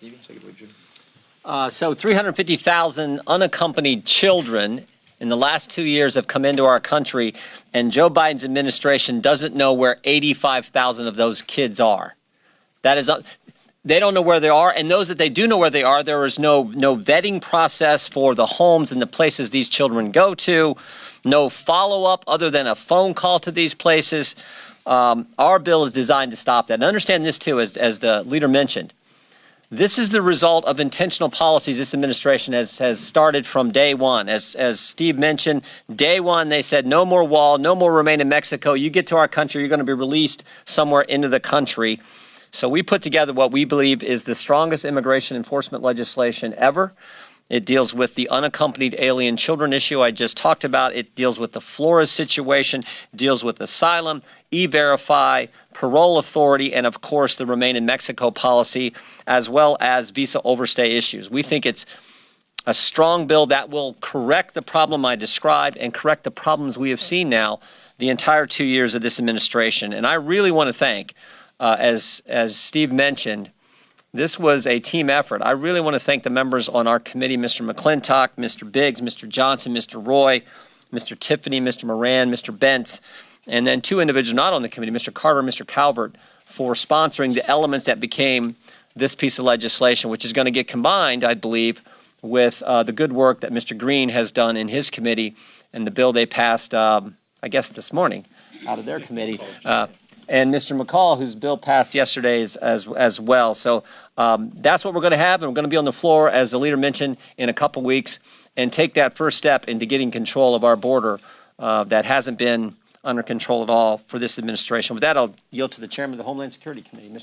Stevie, take it away, Jim. So 350,000 unaccompanied children in the last 2 years have come into our country, and Joe Biden's administration doesn't know where 85,000 of those kids are. That is, they don't know where they are, and those that they do know where they are, there is no vetting process for the homes and the places these children go to, no follow-up other than a phone call to these places. Our bill is designed to stop that. And understand this, too, as the leader mentioned. This is the result of intentional policies this administration has started from day one. As Steve mentioned, day one, they said no more wall, no more remain in Mexico. You get to our country, you're going to be released somewhere into the country. So we put together what we believe is the strongest immigration enforcement legislation ever. It deals with the unaccompanied alien children issue I just talked about. It deals with the Flores situation, deals with asylum, E-Verify, parole authority, and of course the Remain in Mexico policy, as well as visa overstay issues. We think it's a strong bill that will correct the problem I described and correct the problems we have seen now the entire 2 years of this administration. And I really want to thank, as Steve mentioned, this was a team effort. I really want to thank the members on our committee, Mr. McClintock, Mr. Biggs, Mr. Johnson, Mr. Roy, Mr. Tiffany, Mr. Moran, Mr. Bentz, and then two individuals not on the committee, Mr. Carter and Mr. Calvert, for sponsoring the elements that became this piece of legislation, which is going to get combined, I believe, with the good work that Mr. Green has done in his committee and the bill they passed, I guess, this morning out of their committee. And Mr. McCall, whose bill passed yesterday as well. So that's what we're going to have, and we're going to be on the floor, as the leader mentioned, in a couple weeks, and take that first step into getting control of our border that hasn't been under control at all for this administration. With that, I'll yield to the chairman of the Homeland Security Committee, Mr.